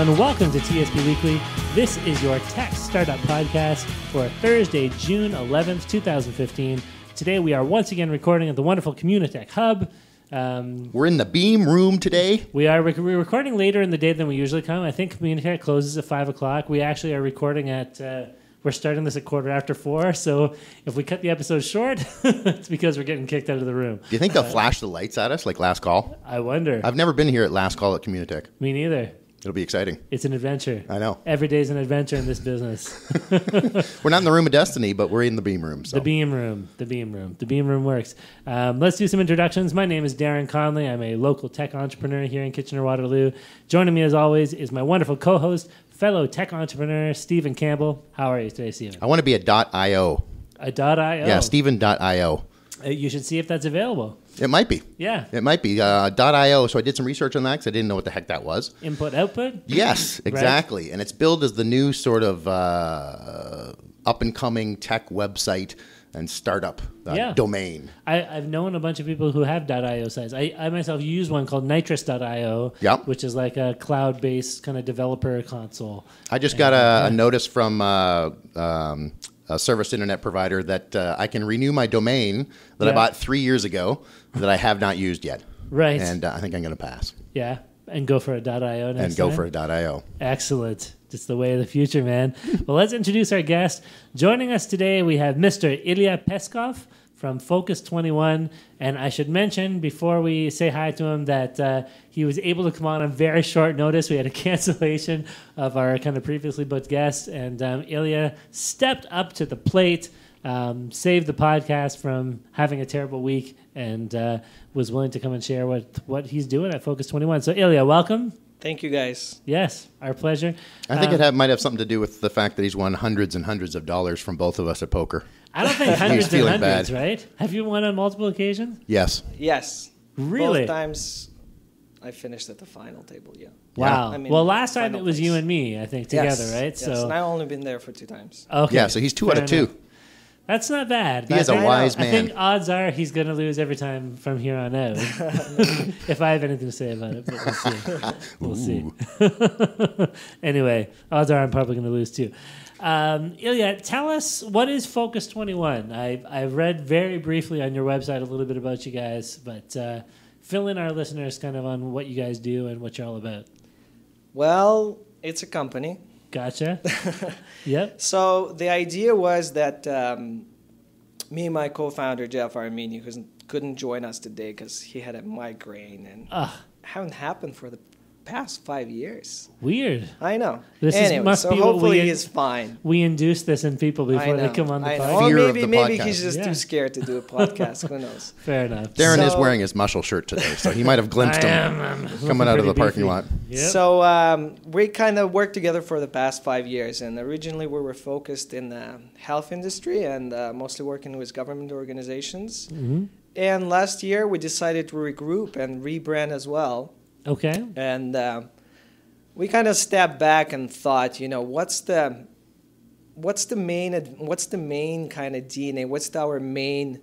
everyone. Welcome to TSP Weekly. This is your tech startup podcast for Thursday, June 11th, 2015. Today we are once again recording at the wonderful Communitech Hub. We're in the Beam Room today. We're recording later in the day than we usually come. I think Communitech closes at 5 o'clock. We actually are recording at... we're starting this at 4:15, so if we cut the episode short, it's because we're getting kicked out of the room. Do you think they'll flash the lights at us like Last Call? I wonder. I've never been here at Last Call at Communitech. Me neither. It'll be exciting. It's an adventure. I know. Every day's an adventure in this business. We're not in the Room of Destiny, but we're in the Beam Room. So. The Beam Room. The Beam Room. The Beam Room works. Let's do some introductions. My name is Darren Conley. I'm a local tech entrepreneur here in Kitchener-Waterloo. Joining me, as always, is my wonderful co-host, fellow tech entrepreneur, Stephen Campbell. How are you today, Stephen? I want to be a .io. A .io? Yeah, Stephen.io. You should see if that's available. It might be. Yeah. It might be. .io, so I did some research on that because I didn't know what the heck that was. Input, output? Yes, exactly. Right. And it's billed as the new sort of up-and-coming tech website and startup domain. I've known a bunch of people who have .io sites. I myself use one called Nitrous.io, which is like a cloud-based kind of developer console. I just got a notice from a service internet provider that I can renew my domain that I bought 3 years ago that I have not used yet. Right. And I think I'm going to pass. Yeah, and go for a .io next time. For a .io. Excellent. It's the way of the future, man. Well, let's introduce our guest. Joining us today, we have Mr. Ilya Peskov from Focus21. And I should mention, before we say hi to him, that he was able to come on very short notice. We had a cancellation of our kind of previously booked guest, and Ilya stepped up to the plate, saved the podcast from having a terrible week, and was willing to come and share what he's doing at Focus21. So, Ilya, welcome. Thank you, guys. Yes, our pleasure. I think it might have something to do with the fact that he's won hundreds and hundreds of dollars from both of us at poker. I don't think hundreds and hundreds, bad. Right? Have you won on multiple occasions? Yes. Yes. Really? Both times I finished at the final table, yeah. Wow. I mean, well, last time it was place. you and me, I think, together, yes. right? Yes, So and I've only been there for 2 times. Okay. Yeah, so he's 2 out of 2. Enough. That's not bad. He is a wise man. I think odds are he's going to lose every time from here on out. If I have anything to say about it, but we'll see. We'll see. Anyway, odds are I'm probably going to lose too. Ilya, tell us, what is Focus21? I've read very briefly on your website a little bit about you guys, but fill in our listeners kind of on what you guys do and what you're all about. Well, it's a company. Gotcha. Yep. So the idea was that me and my co-founder, Jeff Armini, who couldn't join us today because he had a migraine and haven't happened for the past 5 years. Weird. I know. This must be hopefully he's fine. We induce this in people before they come on the podcast. Or maybe he's just too scared to do a podcast. Who knows? Fair enough. Darren is wearing his muscle shirt today, so he might have glimpsed him coming out of the parking lot. Yep. So we kind of worked together for the past 5 years, and originally we were focused in the health industry and mostly working with government organizations. Mm-hmm. And last year we decided to regroup and rebrand as well. Okay. And we kind of stepped back and thought, what's the main kind of DNA? What's our main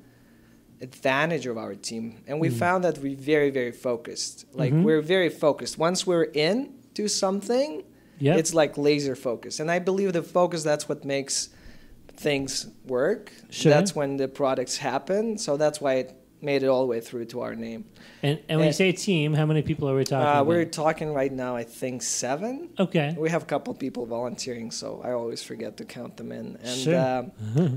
advantage of our team? And we found that we're very, very focused. Like we're very focused. Once we're into something, it's like laser focus. And I believe the focus, that's what makes things work. Sure. That's when the products happen. So that's why it made it all the way through to our name. And when you say team, how many people are we talking about? We're talking right now, I think 7. Okay. We have a couple of people volunteering, so I always forget to count them in. And sure.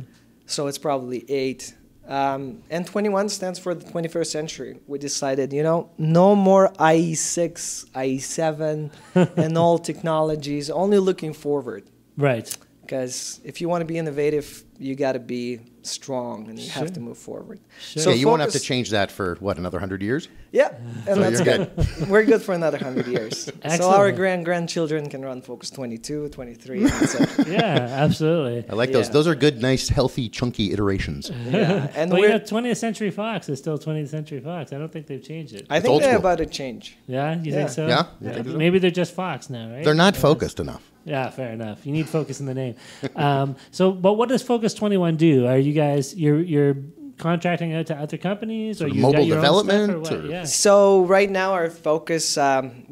So it's probably 8. And 21 stands for the 21st century. We decided, no more IE6, IE7, and all technologies, only looking forward. Right. Because if you want to be innovative, you got to be strong and you have to move forward. Sure. So you won't have to change that for, another 100 years? Yeah, and so that's good. We're good for another 100 years. Excellent. So our grandchildren can run Focus 22, 23, etc. Yeah, absolutely. I like those. Those are good, nice, healthy, chunky iterations. Yeah, and well, 20th Century Fox is still 20th Century Fox. I don't think they've changed it. I think they're about to change. Yeah, you think so? Yeah. Maybe they're just Fox now, right? They're not focused enough. Yeah, fair enough. You need focus in the name. But what does Focus21 do? Are you guys you're contracting out to other companies, or Sort of you mobile got your development, own stuff, or what? or- Yeah. So right now our focus,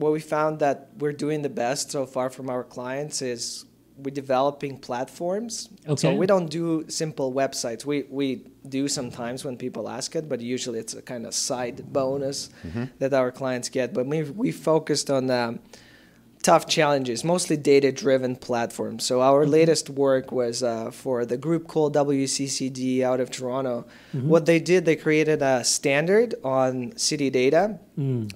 what we found that we're doing the best so far from our clients is we're developing platforms. Okay. So we don't do simple websites. We do sometimes when people ask it, but usually it's a kind of side bonus that our clients get. But we focused on tough challenges, mostly data-driven platforms. So our latest work was for the group called WCCD out of Toronto. What they did, they created a standard on city data.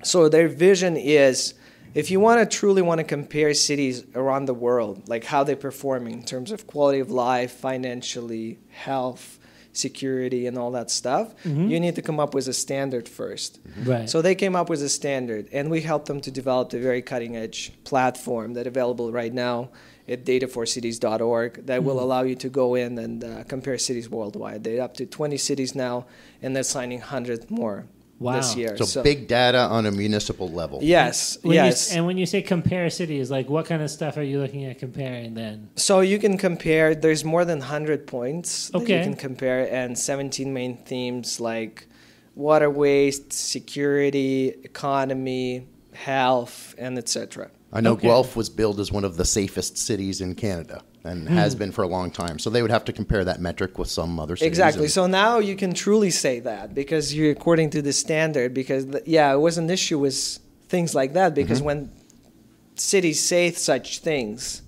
So their vision is, if you truly want to compare cities around the world, like how they're performing in terms of quality of life, financially, health, security, and all that stuff, you need to come up with a standard first. Right. So they came up with a standard, and we helped them to develop a very cutting-edge platform that's available right now at dataforcities.org that will allow you to go in and compare cities worldwide. They're up to 20 cities now, and they're signing 100 more this year. So big data on a municipal level. Yes, And when you say compare cities, like what kind of stuff are you looking at comparing then? So you can compare, there's more than 100 points that you Okay. can compare, and 17 main themes like water waste, security, economy, health, and etc. I know Okay. Guelph was billed as one of the safest cities in Canada and has been for a long time. So they would have to compare that metric with some other cities. Exactly. and- So now you can truly say that because you're according to the standard. Because it was an issue with things like that. Because when cities say such things,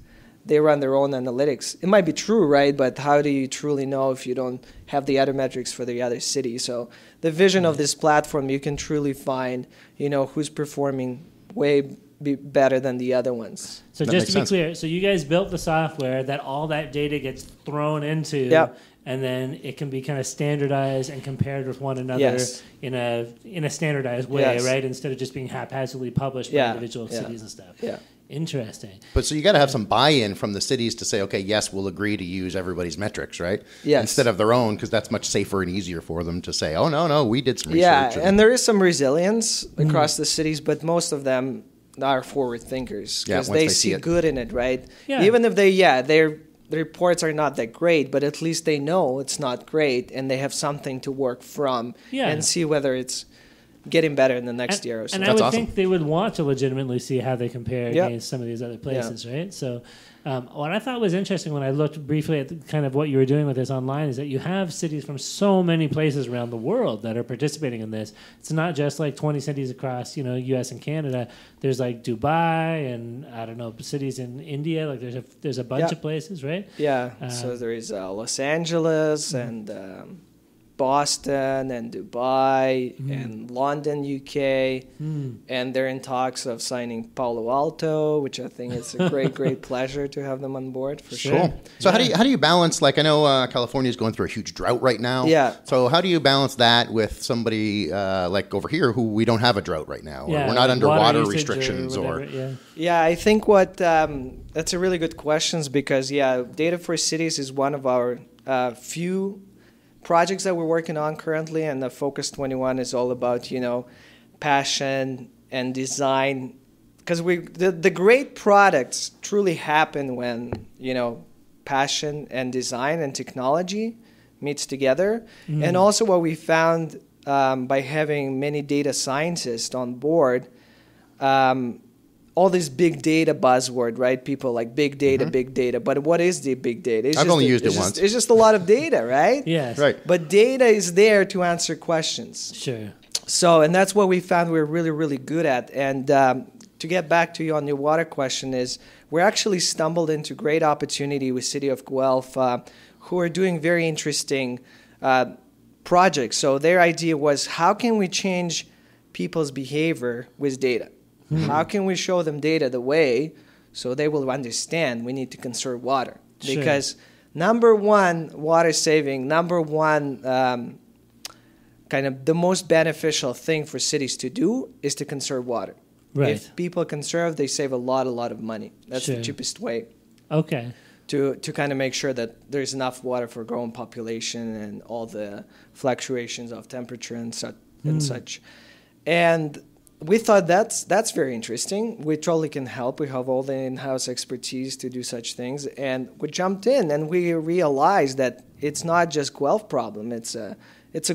they run their own analytics. It might be true, right? But how do you truly know if you don't have the other metrics for the other city? So the vision of this platform, you can truly find, who's performing way better than the other ones. So That just makes to be sense. clear, so you guys built the software that all that data gets thrown into, Yep. and then it can be kind of standardized and compared with one another Yes. in a standardized way, Yes. right? Instead of just being haphazardly published by Yeah, individual yeah, cities and stuff. yeah. Interesting. But so you got to have some buy-in from the cities to say, okay, yes, we'll agree to use everybody's metrics, right? Yes. Instead of their own, because that's much safer and easier for them to say, oh, no, we did some research. Yeah, and there is some resilience across the cities, but most of them are forward thinkers Yeah, because once they they see see it. good in it, right? Yeah. Even if their reports are not that great, but at least they know it's not great and they have something to work from Yeah. and see whether it's getting better in the next year or so. And I That's would awesome. think they would want to legitimately see how they compare Yep. against some of these other places, right? So what I thought was interesting when I looked briefly at kind of what you were doing with this online is that you have cities from so many places around the world that are participating in this. It's not just like 20 cities across, U.S. and Canada. There's like Dubai and, I don't know, cities in India. Like there's a bunch Yep. of places, right? Yeah, so there is Los Angeles and Boston and Dubai and London, UK, and they're in talks of signing Palo Alto, which I think is a great pleasure to have them on board for sure. Cool. So how do you balance, like I know California is going through a huge drought right now. Yeah. So how do you balance that with somebody like over here who we don't have a drought right now? Or Yeah, we're not under water usage restrictions or whatever, yeah. Yeah, I think that's a really good question because Data for Cities is one of our few projects that we're working on currently, and the Focus21 is all about passion and design, because the great products truly happen when passion and design and technology meets together. And also what we found by having many data scientists on board, all this big data buzzword, right? People like big data, but what is the big data? I've only used it once. It's just a lot of data, right? Yes. Right. But data is there to answer questions. Sure. So, and that's what we found we're really, really good at. And to get back to you on your water question is, we actually stumbled into great opportunity with City of Guelph, who are doing very interesting projects. So their idea was, how can we change people's behavior with data? How can we show them data the way so they will understand we need to conserve water? Sure. Because number one, water saving, number one, kind of the most beneficial thing for cities to do is to conserve water. Right. If people conserve, they save a lot of money. That's Sure. the cheapest way Okay. to kind of make sure that there's enough water for growing population and all the fluctuations of temperature and such. And we thought that's very interesting. We totally can help. We have all the in-house expertise to do such things. And we jumped in and we realized that it's not just Guelph problem. It's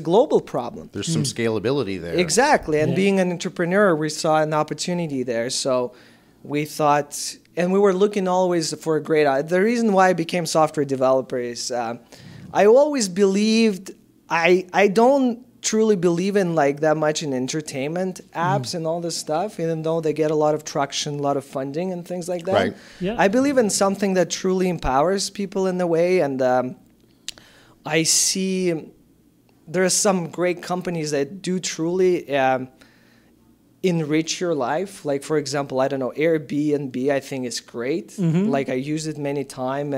a global problem. There's some scalability there. Exactly. And being an entrepreneur, we saw an opportunity there. So we thought, and we were looking always for a great, the reason why I became software developer is I always believed, I don't truly believe in like that much in entertainment apps and all this stuff, even though they get a lot of traction, a lot of funding and things like that. Right. Yeah. I believe in something that truly empowers people in the way, and I see there are some great companies that do truly enrich your life. Like, for example, I don't know, Airbnb, I think is great. Like, I used it many times,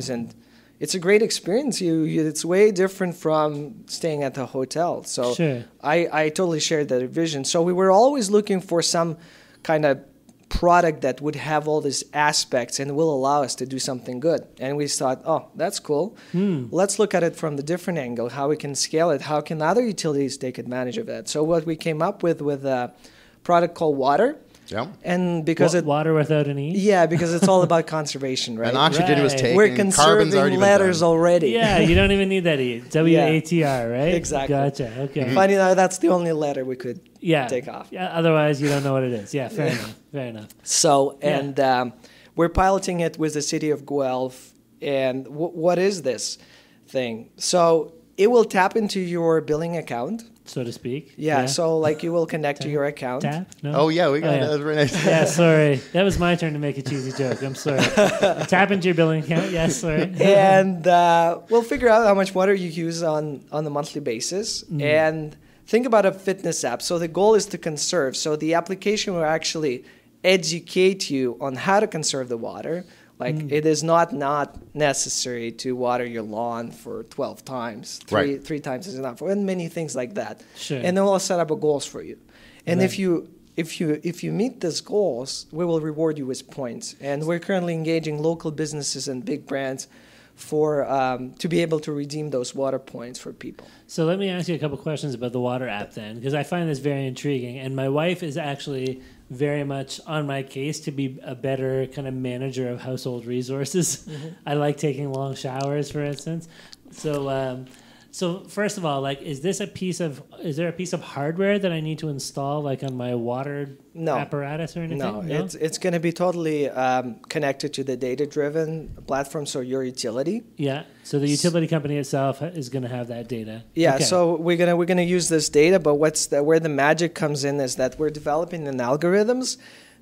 and it's a great experience. It's way different from staying at the hotel. So Sure. I totally shared that vision. So we were always looking for some kind of product that would have all these aspects and will allow us to do something good. And we thought, oh, that's cool. Let's look at it from the different angle, how we can scale it, how can other utilities take advantage of that. So what we came up with a product called Watr. Yeah. And because water without an E? Yeah, because it's all about conservation, right? And oxygen was Right. taken. We're Carbon's conserving already been letters done. already. Yeah, you don't even need that E. WATR, right? Exactly. Gotcha. Okay. Funny enough, that's the only letter we could Yeah. take off. Yeah. Otherwise, you don't know what it is. Yeah. Fair enough. Fair enough. So, and we're piloting it with the city of Guelph. And what is this thing? So it will tap into your billing account. So to speak. Yeah, so like you will connect to your account. Tap? No? Oh, yeah, we got yeah. that. That's very nice. Yeah, sorry. That was my turn to make a cheesy joke. I'm sorry. Tap into your billing account. Yes, sorry. And we'll figure out how much water you use on a monthly basis. And think about a fitness app. So the goal is to conserve. So the application will actually educate you on how to conserve the water. Like it is not necessary to water your lawn for 12 times. Three times is enough, and many things like that. Sure. And then we'll set up a goals for you. And Right. if you meet these goals, we will reward you with points. And we're currently engaging local businesses and big brands for to be able to redeem those water points for people. So let me ask you a couple questions about the Watr app then, because I find this very intriguing. And my wife is actually very much on my case to be a better kind of manager of household resources. I like taking long showers, for instance. So first of all, like, is there a piece of hardware that I need to install, like on my water apparatus or anything? No, it's going to be totally connected to the data-driven platform, so your utility. Yeah. So the utility company itself is going to have that data. Yeah. Okay. So we're gonna use this data, but where the magic comes in is that we're developing an algorithms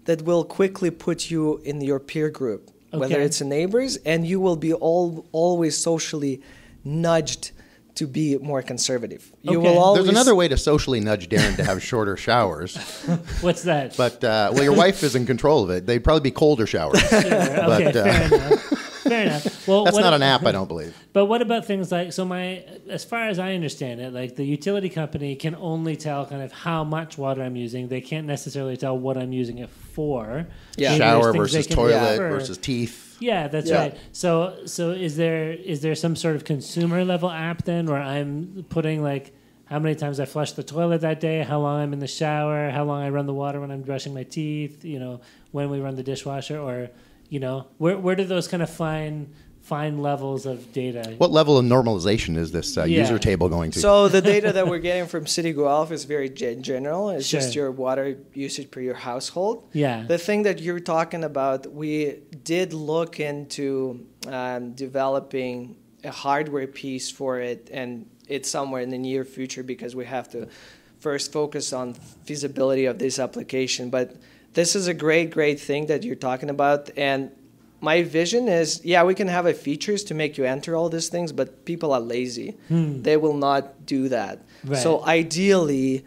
that will quickly put you in your peer group, whether it's neighbors, and you will be always socially nudged to be more conservative. You will always. There's another way to socially nudge Darren to have shorter showers. What's that? But, well, your wife is in control of it. They'd probably be colder showers. Sure. Okay, But, fair enough. Fair enough. Well, that's not an app, I don't believe. But what about things like, as far as I understand it, like the utility company can only tell kind of how much water I'm using. They can't necessarily tell what I'm using it for. Yeah. Maybe Shower there's things versus they can toilet infer. versus teeth. Yeah, that's right. So is there some sort of consumer level app then where I'm putting like how many times I flush the toilet that day, how long I'm in the shower, how long I run the water when I'm brushing my teeth, when we run the dishwasher, or where do those kind of fine levels of data? What level of normalization is this user table going to? So the data that we're getting from City Guelph is very general. It's Sure. just your water usage per your household. Yeah. The thing that you're talking about, we did look into developing a hardware piece for it, and it's somewhere in the near future because we have to first focus on feasibility of this application. But this is a great thing that you're talking about, and my vision is, we can have features to make you enter all these things, but people are lazy. They will not do that. Right. So ideally,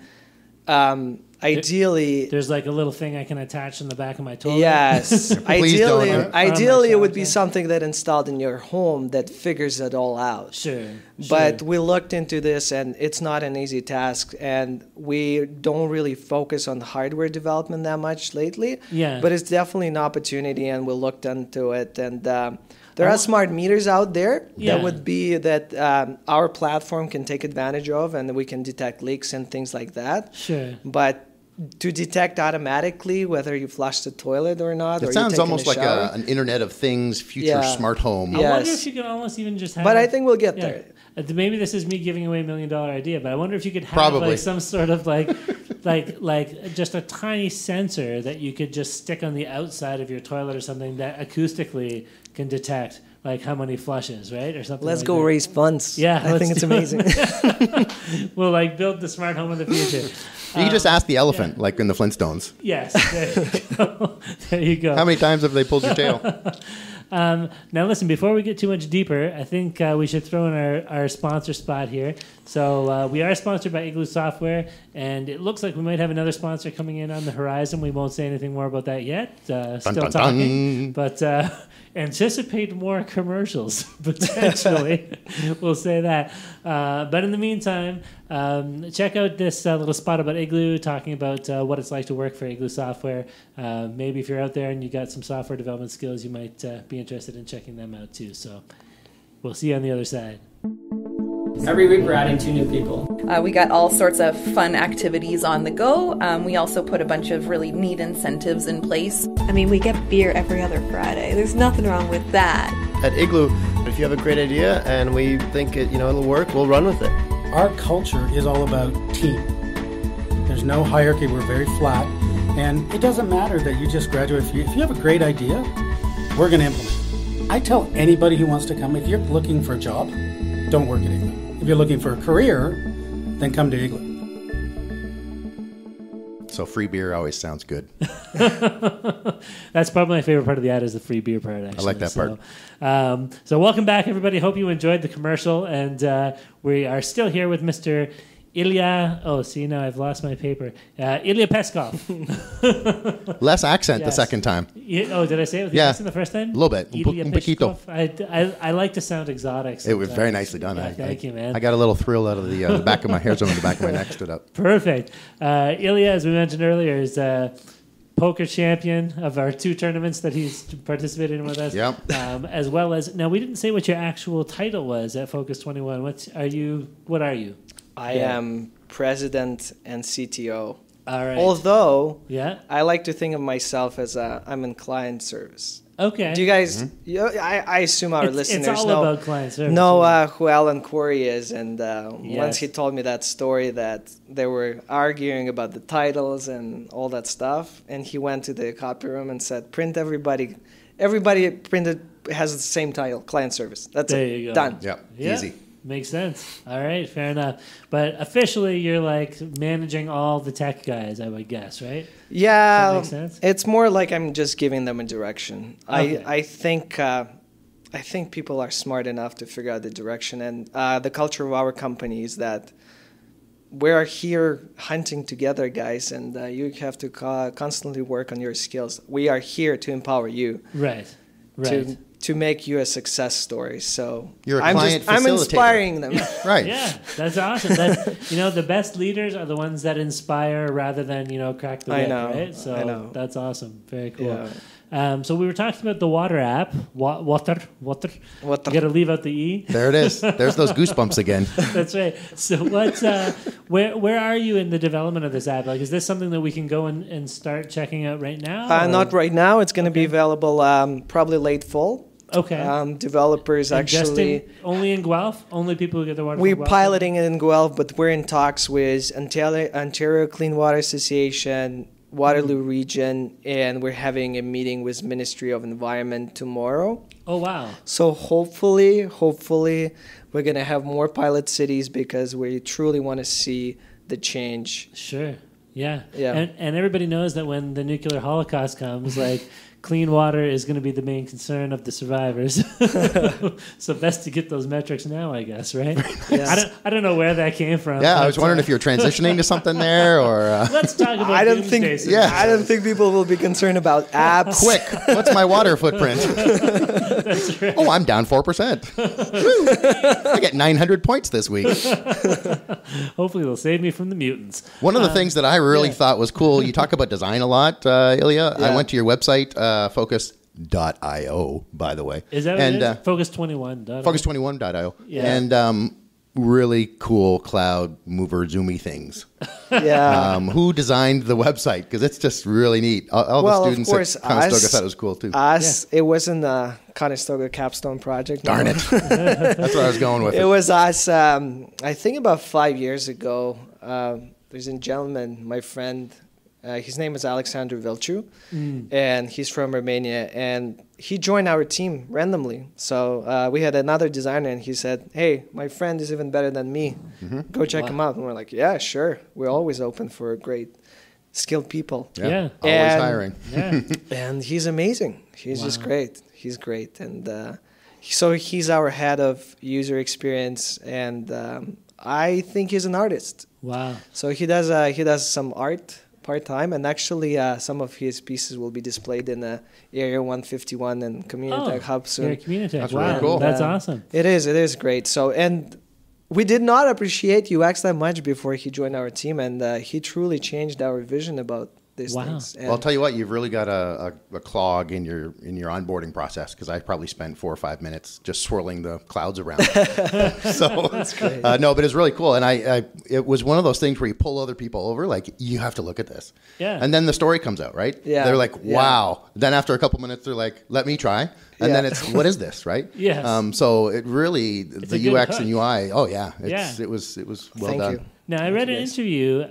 There's like a little thing I can attach in the back of my toilet. yes. Please don't. Ideally, it would be something that installed in your home that figures it all out. Sure. But we looked into this, and it's not an easy task, and we don't really focus on hardware development that much lately. Yeah. But it's definitely an opportunity, and we looked into it, and there are smart meters out there that our platform can take advantage of, and we can detect leaks and things like that. Sure. But to detect automatically whether you flush the toilet or not. It sounds almost like an Internet of Things, future smart home. I wonder if you could almost even just have... But I think we'll get there. Maybe this is me giving away $1 million idea, but I wonder if you could have like some sort of like just a tiny sensor that you could just stick on the outside of your toilet or something that acoustically can detect like how many flushes, right? Or something. Let's go raise funds. Yeah. I think it's amazing. We'll like build the smart home of the future. You can just ask the elephant, like in the Flintstones. Yes. There you go. There you go. How many times have they pulled your tail? Now, listen, before we get too much deeper, I think we should throw in our sponsor spot here. So we are sponsored by Igloo Software, and it looks like we might have another sponsor coming in on the horizon. We won't say anything more about that yet. Still talking. But anticipate more commercials, potentially. We'll say that. But in the meantime, check out this little spot about Igloo, talking about what it's like to work for Igloo Software. Maybe if you're out there and you got some software development skills, you might be interested in checking them out too. So we'll see you on the other side. Every week we're adding 2 new people. We got all sorts of fun activities on the go. We also put a bunch of really neat incentives in place. I mean, we get beer every other Friday. There's nothing wrong with that. At Igloo, if you have a great idea and we think it'll work, we'll run with it. Our culture is all about team. There's no hierarchy. We're very flat. And it doesn't matter that you just graduate. If you have a great idea, we're going to implement it. I tell anybody who wants to come, if you're looking for a job, don't work at Igloo. If you're looking for a career, then come to Igloo. So free beer always sounds good. That's probably my favorite part of the ad is the free beer part, actually. I like that part. So welcome back, everybody. Hope you enjoyed the commercial. And we are still here with Mr. Ilya... Oh, see, now I've lost my paper. Ilya Peskov. Less accent the second time. Did I say it with the accent the first time? A little bit. Ilya Peskov. I like to sound exotic sometimes. It was very nicely done. Thank you, man. I got a little thrill out of the back of my hairs on the back of my neck stood up. Perfect. Ilya, as we mentioned earlier, is poker champion of our 2 tournaments that he's participated in with us. Yep. As well as... Now, we didn't say what your actual title was at Focus21. What are you? I am president and CTO. All right. Although, I like to think of myself as I'm in client service. Okay. Do you guys? I assume our listeners it's all know about client service. Who Alan Corey is, and once he told me that story that they were arguing about the titles and all that stuff, and he went to the copy room and said, "Print everybody. Everybody printed has the same title, client service. That's there it. You go. Done. Yeah. Easy." Makes sense. All right, fair enough. But officially, you're like managing all the tech guys, I would guess, right? Yeah, does that make sense? It's more like I'm just giving them a direction. Okay. I think people are smart enough to figure out the direction, and the culture of our company is that we're here hunting together, guys, and you have to constantly work on your skills. We are here to empower you. Right. To make you a success story. So you're a client facilitator. I'm inspiring them. Right. Yeah, that's awesome. The best leaders are the ones that inspire rather than, crack the whip, right? So I know. That's awesome. Very cool. Yeah. So we were talking about the Watr app. Watr. You got to leave out the E. There it is. There's those goosebumps again. That's right. So where are you in the development of this app? Like, is this something that we can go and start checking out right now? Not right now. It's going to be available probably late fall. Okay. Developers and actually... only in Guelph? Only people who get their water We're from Guelph? piloting it in Guelph, but we're in talks with Ontario Clean Water Association, Waterloo Region, and we're having a meeting with Ministry of Environment tomorrow. Oh, wow. So hopefully, we're going to have more pilot cities because we truly want to see the change. Sure. Yeah. And everybody knows that when the nuclear holocaust comes, like... clean water is going to be the main concern of the survivors. So best to get those metrics now, I guess, right? Yes. I don't know where that came from. Yeah, I was wondering if you were transitioning to something there, or... Let's talk about I don't think people will be concerned about apps. Quick, what's my water footprint? That's right. Oh, I'm down 4%. I get 900 points this week. Hopefully they'll save me from the mutants. One of the things that I really thought was cool, you talk about design a lot, Ilya. I went to your website, Focus.io, by the way. Is that what it is? Focus21.io. Focus21.io. Yeah. And really cool cloud mover zoomy things. Yeah. Who designed the website? Because it's just really neat. All Well, the of students course, at Conestoga us- thought it was cool too. It wasn't a Conestoga capstone project. no. Darn it. That's what I was going with. It was us, I think about 5 years ago. There's a gentleman, my friend, his name is Alexander Vilciu, and he's from Romania, and he joined our team randomly. So we had another designer, and he said, hey, my friend is even better than me. Go check him out. And we're like, yeah, sure. We're always open for great, skilled people. Yeah. Always And- hiring. Yeah. And he's amazing. He's just great. He's great. And so he's our head of user experience, and I think he's an artist. Wow. So he does some art part-time, and actually some of his pieces will be displayed in Area 151 and Community Tech Hub soon. You're a community. That's wow. really cool. That's awesome. It is great. So, and we did not appreciate UX that much before he joined our team, and he truly changed our vision about these Wow. things. And Well, I'll tell you what, you've really got a clog in your onboarding process, because I probably spent 4 or 5 minutes just swirling the clouds around. So that's great. No, but it's really cool, and it was one of those things where you pull other people over, like, you have to look at this. Yeah. And then the story comes out, right? Yeah. They're like, Yeah. wow. Then after a couple minutes, they're like, let me try. And then it's, what is this, right? Yes. So it really, a the good UX hook. and UI, oh yeah, Yeah. it was well Thank done. you. Now, I Thank read you, an guys. interview,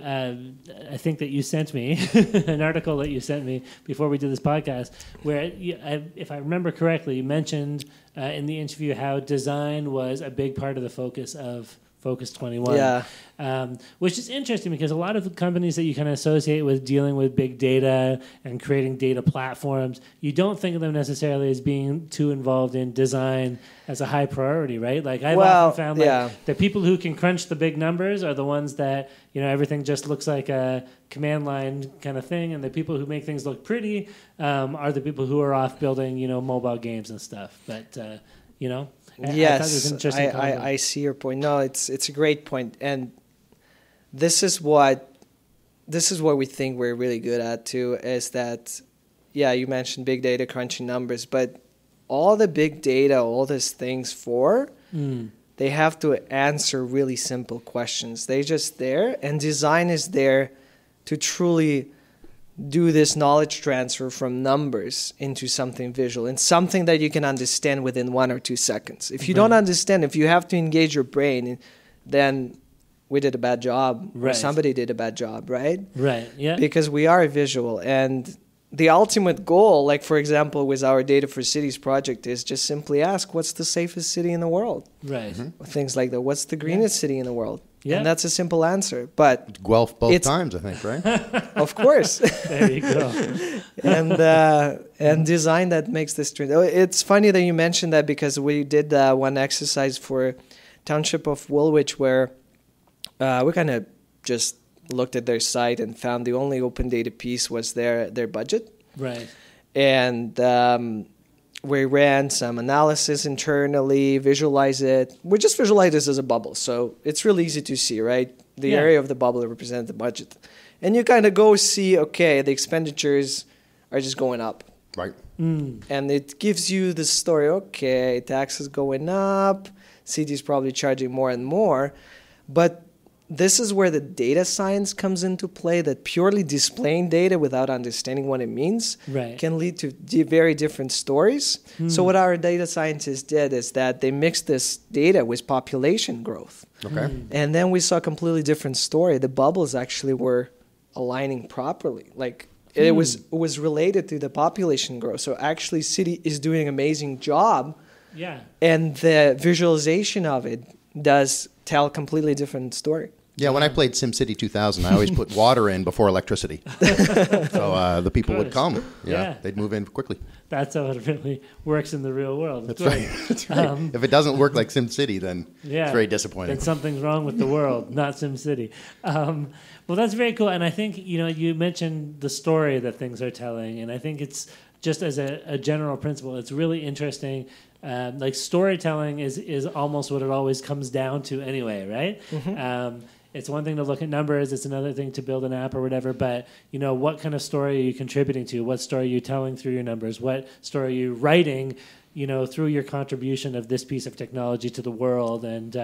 I think that you sent me, an article that you sent me before we did this podcast, where, if I remember correctly, you mentioned in the interview how design was a big part of the focus of Focus21. Yeah. Which is interesting, because a lot of the companies that you kind of associate with dealing with big data and creating data platforms, you don't think of them necessarily as being too involved in design as a high priority, right? Like, I've often found the people who can crunch the big numbers are the ones that, everything just looks like a command line kind of thing, and the people who make things look pretty are the people who are off building, mobile games and stuff. But, I thought it was an Yes, interesting comment. I see your point. No, it's a great point, and this is what we think we're really good at too. Is that, you mentioned big data, crunching numbers, but all the big data, all these things they have to answer really simple questions. They're just there, and design is there to truly do this knowledge transfer from numbers into something visual and something that you can understand within 1 or 2 seconds. If you don't understand, if you have to engage your brain, then we did a bad job, or somebody did a bad job, right? Right, yeah. Because we are visual, and the ultimate goal, like for example with our Data for Cities project, is just simply ask, what's the safest city in the world? Right. Things like that. What's the greenest city in the world? Yeah. And that's a simple answer, but Guelph both It's- times, I think, right? of course. There you go. and design that makes this trend. It's funny that you mentioned that, because we did one exercise for Township of Woolwich where we kind of just looked at their site and found the only open data piece was their budget. Right. And we ran some analysis internally, visualize it. We just visualize this as a bubble, so it's really easy to see, right? The Yeah. area of the bubble represents the budget. And you kind of go see, okay, the expenditures are just going up. Right. And it gives you the story, okay, taxes going up, cities probably charging more and more. But this is where the data science comes into play, that purely displaying data without understanding what it means can lead to very different stories. So what our data scientists did is that they mixed this data with population growth. Okay. And then we saw a completely different story. The bubbles actually were aligning properly. Like it was related to the population growth. So actually city is doing an amazing job. Yeah. And the visualization of it does tell a completely different story. Yeah, when I played SimCity 2000, I always put water in before electricity. So the people would come. Yeah. They'd move in quickly. That's how it really works in the real world. That's right. That's right. If it doesn't work like SimCity, then it's very disappointing. Then something's wrong with the world, not SimCity. Well, that's very cool. And I think, you mentioned the story that things are telling. And I think it's just as a general principle, it's really interesting. Like storytelling is almost what it always comes down to anyway, right? Mm-hmm. It's one thing to look at numbers. It's another thing to build an app or whatever. But, what kind of story are you contributing to? What story are you telling through your numbers? What story are you writing, through your contribution of this piece of technology to the world? And,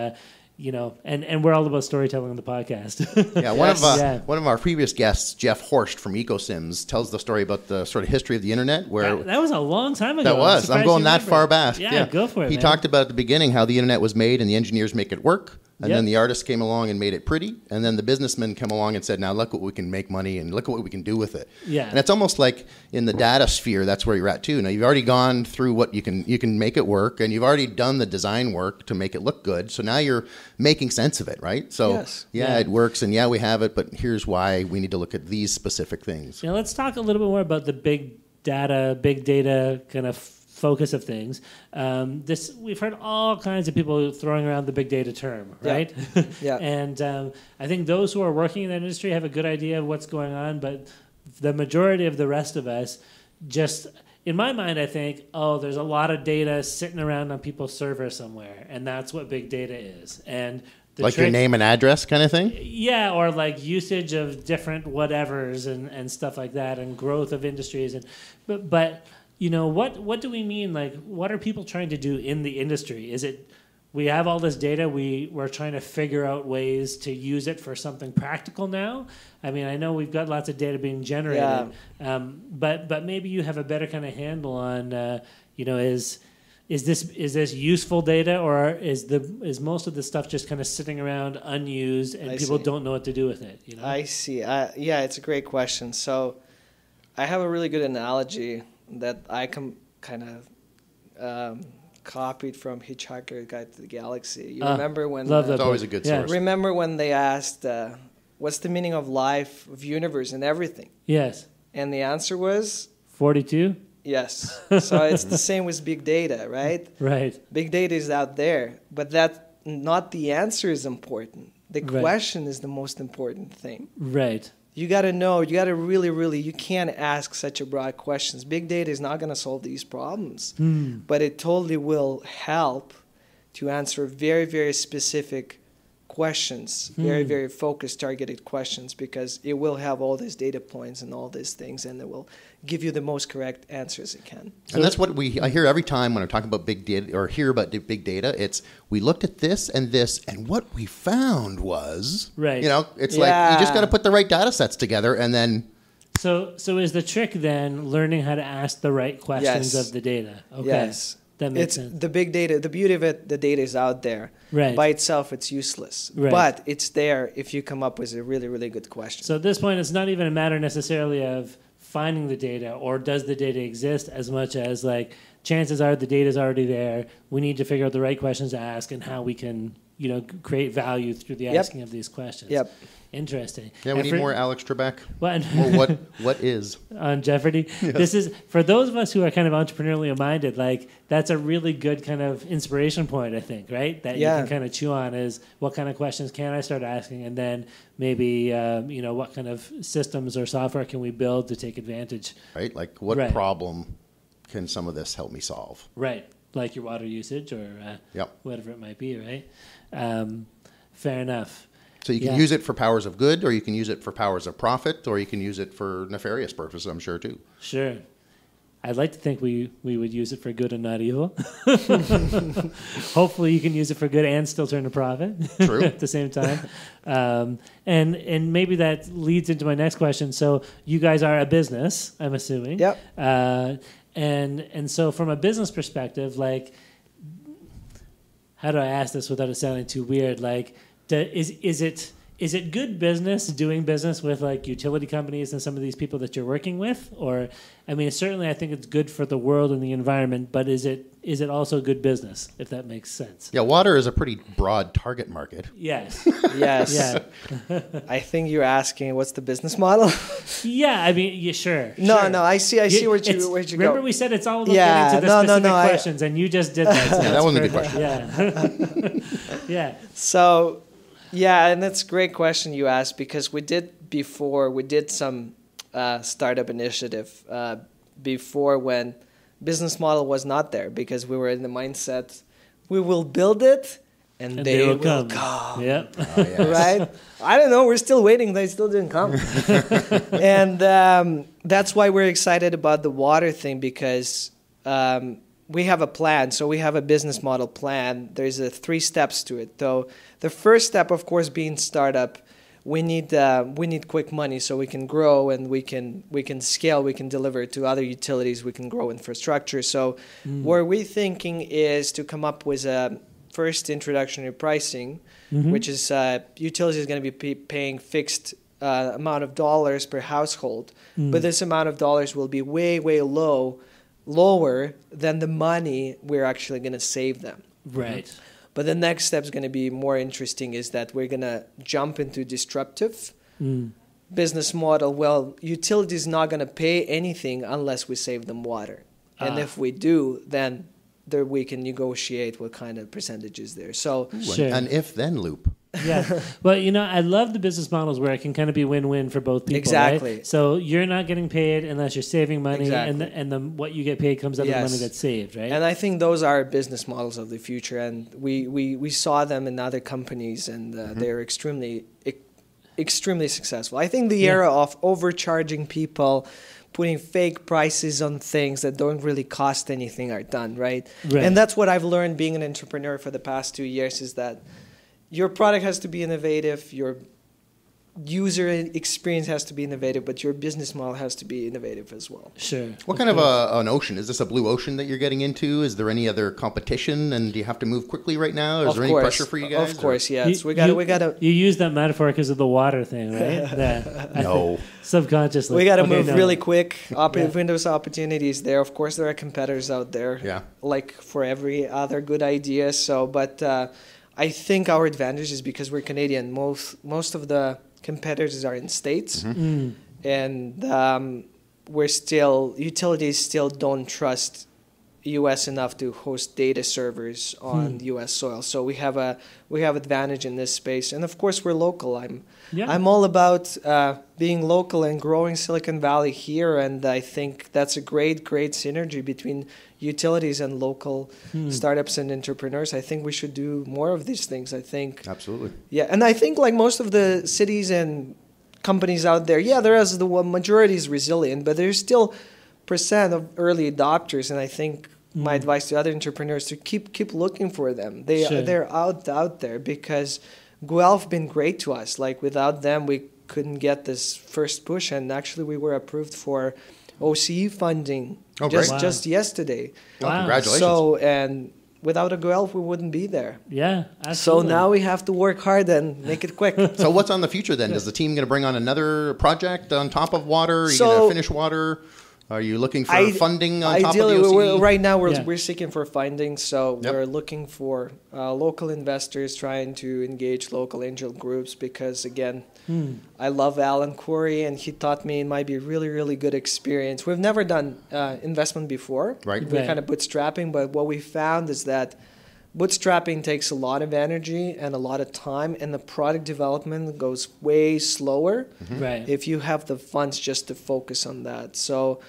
and we're all about storytelling on the podcast. Yeah, one of our previous guests, Jeff Horst from EcoSims, tells the story about the sort of history of the internet. Where that was a long time ago. That was. I'm going that far back. Yeah, go for it. He talked about at the beginning how the internet was made and the engineers make it work. And then the artists came along and made it pretty. And then the businessmen come along and said, now look what we can make money and look at what we can do with it. Yeah. And it's almost like in the data sphere, that's where you're at too. Now you've already gone through what you can make it work, and you've already done the design work to make it look good. So now you're making sense of it, right? So it works, and we have it, but here's why we need to look at these specific things. Now let's talk a little bit more about the big data kind of focus of things. We've heard all kinds of people throwing around the big data term, right? Yeah. And I think those who are working in that industry have a good idea of what's going on, but the majority of the rest of us just, in my mind, I think, there's a lot of data sitting around on people's server somewhere, and that's what big data is. And like your name and address kind of thing? Yeah, or like usage of different whatevers and stuff like that, and growth of industries. But what do we mean? Like, what are people trying to do in the industry? Is it we have all this data, we're trying to figure out ways to use it for something practical now? I mean, I know we've got lots of data being generated, but maybe you have a better kind of handle on, is this useful data, or is most of the stuff just kind of sitting around unused and people don't know what to do with it? I see. It's a great question. So I have a really good analogy that I can kind of copied from Hitchhiker's Guide to the Galaxy. You remember when... Love that. It's always a good source. Remember when they asked, what's the meaning of life, of universe, and everything? Yes. And the answer was... 42? Yes. So it's the same with big data, right? Right. Big data is out there, but that not the answer is important. The question is the most important thing. Right. You got to know, you got to really, you can't ask such a broad questions. Big data is not going to solve these problems, but it totally will help to answer very, very specific questions, very, very focused, targeted questions, because it will have all these data points and all these things, and it will give you the most correct answers it can. And that's what I hear every time when I'm talking about big data or hear about big data. It's we looked at this, and what we found was, right. It's like you just got to put the right data sets together, and then. So is the trick then learning how to ask the right questions of the data? Okay. Yes. That makes sense. The big data, the beauty of it, the data is out there. Right. By itself, it's useless. Right. But it's there if you come up with a really, really good question. So at this point, it's not even a matter necessarily of finding the data or does the data exist, as much as like chances are the data is already there. We need to figure out the right questions to ask and how we can create value through the asking of these questions. Yep. Interesting. Yeah, we need more Alex Trebek. What? What is on Jeopardy? Yes. This is for those of us who are kind of entrepreneurially minded. Like that's a really good kind of inspiration point, I think. Right? That you can kind of chew on is what kind of questions can I start asking, and then maybe what kind of systems or software can we build to take advantage? Right. Like what problem can some of this help me solve? Right. Like your water usage or whatever it might be. Right. Fair enough. So you can use it for powers of good, or you can use it for powers of profit, or you can use it for nefarious purposes, I'm sure, too. Sure. I'd like to think we would use it for good and not evil. Hopefully you can use it for good and still turn a profit at the same time. And maybe that leads into my next question. So you guys are a business, I'm assuming. Yep. And so from a business perspective, like, how do I ask this without it sounding too weird? Like, is it good business doing business with like utility companies and some of these people that you're working with? Or, I mean, certainly I think it's good for the world and the environment, but is it also good business, if that makes sense? Yeah, water is a pretty broad target market. Yes. Yes. Yeah. I think you're asking what's the business model? Yeah, I mean, sure. No, sure. I see where you remember go. we said it's all about getting to the specific questions, and you just did that. So that wasn't a good question. Yeah. Yeah. So... yeah, and that's a great question you asked, because we did some startup initiative before when business model was not there, because we were in the mindset we will build it and they will come. Yep. Oh, yes. Right? I don't know. We're still waiting. They still didn't come. And that's why we're excited about the water thing, because we have a plan. So we have a business model plan. There's 3 steps to it. Though the first step, of course, being startup, we need quick money so we can grow and we can scale. We can deliver to other utilities. We can grow infrastructure. So what we're thinking is to come up with a first introductory pricing, which is utilities is going to be paying fixed amount of dollars per household, but this amount of dollars will be way lower than the money we're actually going to save them. Right. But the next step is going to be more interesting, is that we're going to jump into disruptive business model. Well, utility is not going to pay anything unless we save them water. And if we do, then there we can negotiate what kind of percentages there. So an if-then loop. Yeah. Well, I love the business models where it can kind of be win-win for both people. Exactly. Right? So you're not getting paid unless you're saving money, exactly. and what you get paid comes out of the money that's saved, right? And I think those are business models of the future, and we saw them in other companies, and they're extremely successful. I think the era of overcharging people, putting fake prices on things that don't really cost anything are done, right? And that's what I've learned being an entrepreneur for the past 2 years, is that your product has to be innovative, your user experience has to be innovative, but your business model has to be innovative as well. Sure. What kind of an ocean? Is this a blue ocean that you're getting into? Is there any other competition, and do you have to move quickly right now? Is there any pressure for you guys? Of course, yes. We got to. You use that metaphor because of the water thing, right? No. Subconsciously. We got to move really quick. Windows opportunities there. Of course, there are competitors out there. Yeah. Like for every other good idea. So, but I think our advantage is because we're Canadian. Most of the competitors are in States, and utilities still don't trust U.S. enough to host data servers on U.S. soil. So we have advantage in this space, and of course we're local. I'm all about being local and growing Silicon Valley here, and I think that's a great synergy between utilities and local startups and entrepreneurs. I think we should do more of these things. I think absolutely. Yeah, and I think like most of the cities and companies out there, the majority is resilient, but there's still percent of early adopters, and I think my advice to other entrepreneurs to keep looking for them. They're out there, because Guelph been great to us. Like without them, we couldn't get this first push, and actually we were approved for OCE funding just yesterday. Wow. Congratulations. So, and without a Guelph, we wouldn't be there. Yeah, absolutely. So now we have to work hard and make it quick. So what's on the future then? Is the team going to bring on another project on top of Watr? Are you going to finish Watr? Are you looking for funding on top of the OCE? Right now we're seeking for funding, so we're looking for local investors, trying to engage local angel groups, because again, I love Alan Corey, and he taught me it might be a really, really good experience. We've never done investment before. Right. We're kind of bootstrapping, but what we found is that bootstrapping takes a lot of energy and a lot of time, and the product development goes way slower if you have the funds just to focus on that. So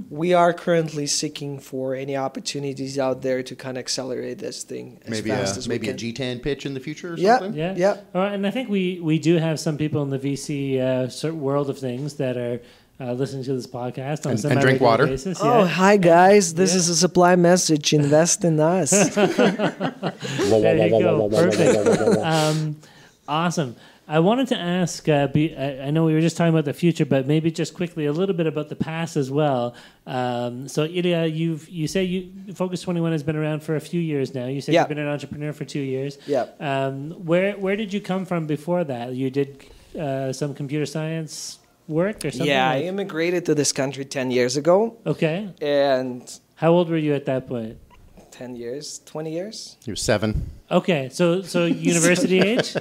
we are currently seeking for any opportunities out there to kind of accelerate this thing as fast as we can. Maybe a G10 pitch in the future or something? Yeah. All right, and I think we do have some people in the VC world of things that are listening to this podcast on some drink water basis. Oh, hi guys! This is a supply message. Invest in us. There you go. Perfect. Awesome. I wanted to ask. I know we were just talking about the future, but maybe just quickly a little bit about the past as well. So Ilya, you say Focus21 has been around for a few years now. You said you've been an entrepreneur for 2 years. Yeah. Where did you come from before that? You did some computer science work or something? Yeah, I immigrated to this country 10 years ago. Okay. And how old were you at that point? 10 years, 20 years. You were 7. Okay, so university age?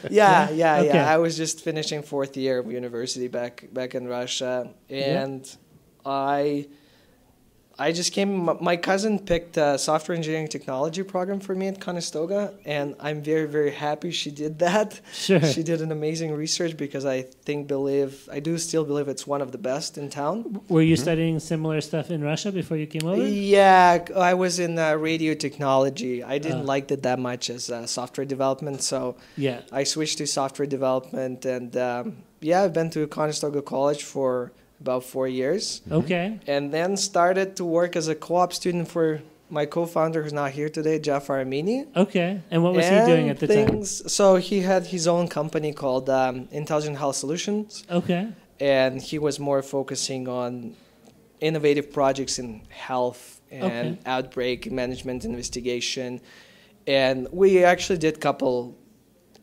Yeah. Okay. I was just finishing 4th year of university back in Russia, and I just came. My cousin picked a software engineering technology program for me at Conestoga, and I'm very, very happy she did that. Sure. She did an amazing research, because I do still believe it's one of the best in town. Were you studying similar stuff in Russia before you came over? Yeah, I was in radio technology. I didn't like it that much as software development, so I switched to software development, and I've been to Conestoga College for about 4 years. Okay. And then started to work as a co-op student for my co-founder who's not here today, Jeff Armini. Okay. And what was he doing at the time? So he had his own company called Intelligent Health Solutions. Okay. And he was more focusing on innovative projects in health and outbreak management investigation. And we actually did a couple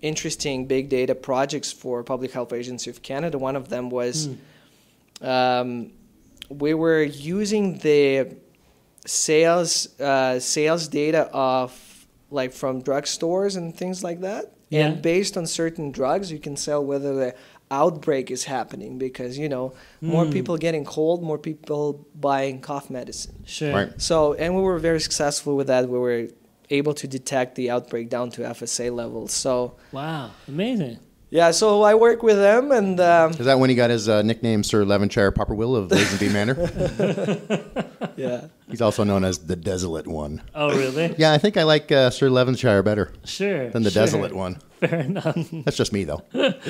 interesting big data projects for Public Health Agency of Canada. One of them was we were using the sales data of like from drugstores and things like that. Yeah. And based on certain drugs, you can tell whether the outbreak is happening because, more people getting cold, more people buying cough medicine. Sure. Right. So, and we were very successful with that. We were able to detect the outbreak down to FSA levels. So, wow, amazing. Yeah, so I work with them, and is that when he got his nickname Sir Levenshire Popperwill of Lazenby Manor? Yeah. He's also known as the Desolate One. Oh, really? Yeah, I think I like Sir Levenshire better. Sure. Than the Desolate One. Fair enough. That's just me, though.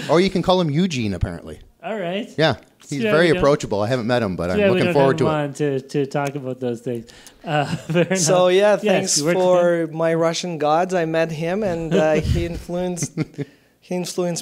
Or you can call him Eugene, apparently. All right. Yeah, he's very approachable. I haven't met him, but I'm looking forward to it. To talk about those things. Fair enough. So yeah, thanks for my Russian gods. I met him, and he influenced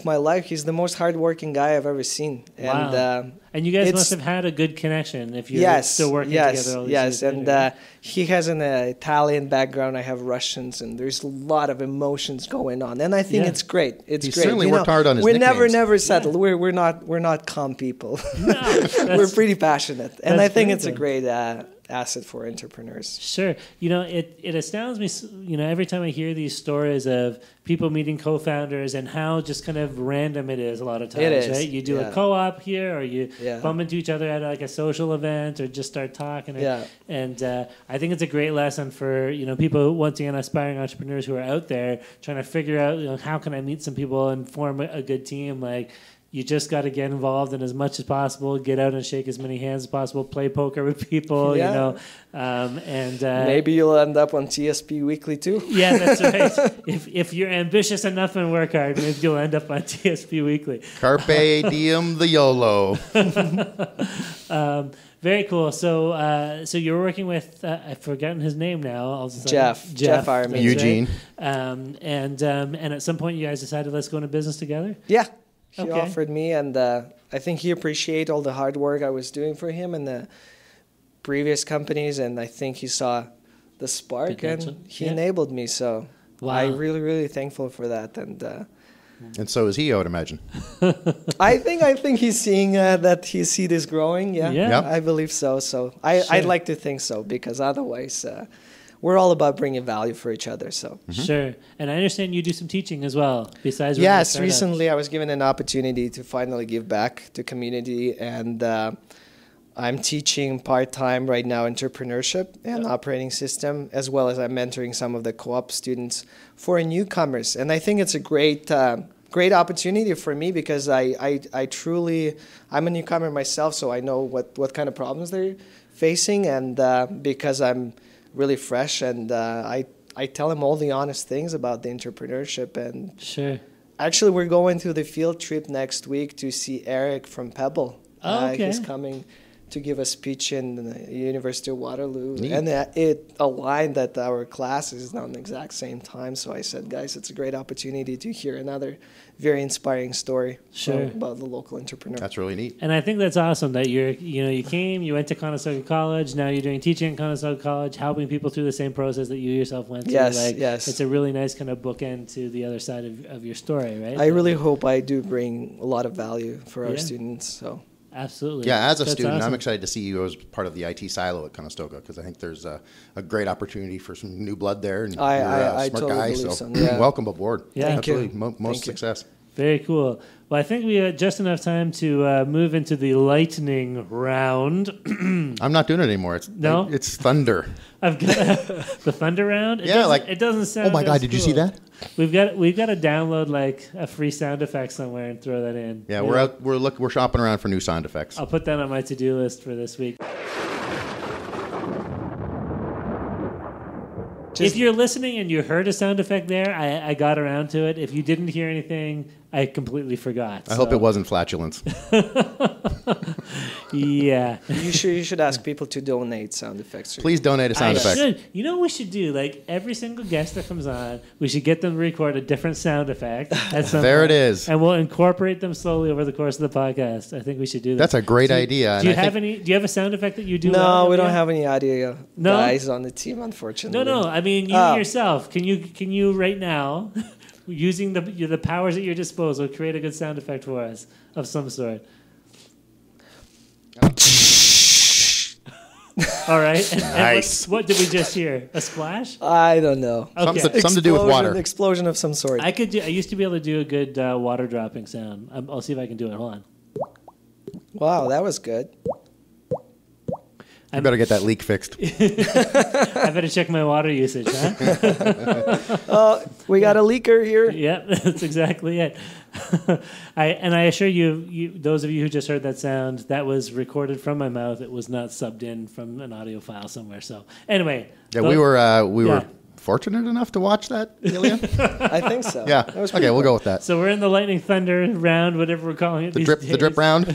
my life. He's the most hardworking guy I've ever seen. Wow. And you guys must have had a good connection if you're still working together all these years later. And he has an Italian background. I have Russians, and there's a lot of emotions going on. And I think it's great. It's great. He certainly worked hard on his nicknames. Never settle. Yeah. We're not calm people. No, we're pretty passionate. And I think it's a great asset for entrepreneurs. Sure. It astounds me, every time I hear these stories of people meeting co-founders and how just kind of random it is a lot of times, it is. Right? You do a co-op here, or you bump into each other at like a social event, or just start talking. And I think it's a great lesson for, people, once again, aspiring entrepreneurs who are out there trying to figure out, how can I meet some people and form a good team? Like, you just got to get involved in as much as possible, get out and shake as many hands as possible, play poker with people, and maybe you'll end up on TSP Weekly too. Yeah, that's right. If you're ambitious enough and work hard, maybe you'll end up on TSP Weekly. Carpe diem the YOLO. Very cool. So you're working with I've forgotten his name now. Jeff Armin. Eugene. Right? And at some point you guys decided let's go into business together? Yeah. He offered me, and I think he appreciated all the hard work I was doing for him in the previous companies, and I think he saw the spark, potential. And he enabled me. So I'm really, really thankful for that. And so is he, I would imagine. I think he's seeing that his seed is growing. Yeah. I believe so. So I'd like to think so, because otherwise we're all about bringing value for each other. So Sure. And I understand you do some teaching as well, besides yes, recently I was given an opportunity to finally give back to community, and I'm teaching part-time right now entrepreneurship and operating system, as well as I'm mentoring some of the co-op students for newcomers. And I think it's a great opportunity for me, because I truly, I'm a newcomer myself, so I know what kind of problems they're facing, and because I'm really fresh, and I tell them all the honest things about the entrepreneurship. And sure. Actually, we're going to the field trip next week to see Eric from Pebble. He's coming to give a speech in the University of Waterloo. Neat. And it aligned that our class is on the exact same time. So I said, guys, it's a great opportunity to hear another very inspiring story about the local entrepreneur. That's really neat. And I think that's awesome that you came, you went to Conestoga College, now you're doing teaching at Conestoga College, helping people through the same process that you yourself went through. Yes. It's a really nice kind of bookend to the other side of your story, right? I really hope I do bring a lot of value for our students. So. Absolutely. Yeah, as a student, awesome. I'm excited to see you as part of the IT silo at Conestoga, because I think there's a great opportunity for some new blood there. And I you're a smart totally guy, believe so welcome aboard. Yeah, absolutely. Most success. Very cool. Well, I think we had just enough time to move into the lightning round. I'm not doing it anymore. It's thunder. I've got the thunder round. It doesn't sound. Oh my God! Did you see that? We've got to download like a free sound effect somewhere and throw that in. Yeah, we're shopping around for new sound effects. I'll put that on my to-do list for this week. If you're listening and you heard a sound effect there, I got around to it. If you didn't hear anything, I completely forgot. I hope it wasn't flatulence. Yeah. You should ask people to donate sound effects. Please donate a sound effect. Should. You know what we should do? Like every single guest that comes on, we should get them to record a different sound effect. There it is. And we'll incorporate them slowly over the course of the podcast. I think we should do that. That's a great idea. Do you have a sound effect that you do? No, we don't have any audio guys on the team, unfortunately. No. I mean, you yourself. Can you right now, using the powers at your disposal, create a good sound effect for us of some sort? All right. Nice. What did we just hear? A splash? I don't know. Okay. Something to do with water. An explosion of some sort. I used to be able to do a good water dropping sound. I'll see if I can do it. Hold on. Wow, that was good. You better get that leak fixed. I better check my water usage, huh? We got a leaker here. Yep, that's exactly it. I assure you, those of you who just heard that sound, that was recorded from my mouth. It was not subbed in from an audio file somewhere. So anyway. Yeah, we were fortunate enough to watch that, Ilya? I think so. Yeah. Okay, we'll go with that. So we're in the lightning thunder round, whatever we're calling it. The drip round. Do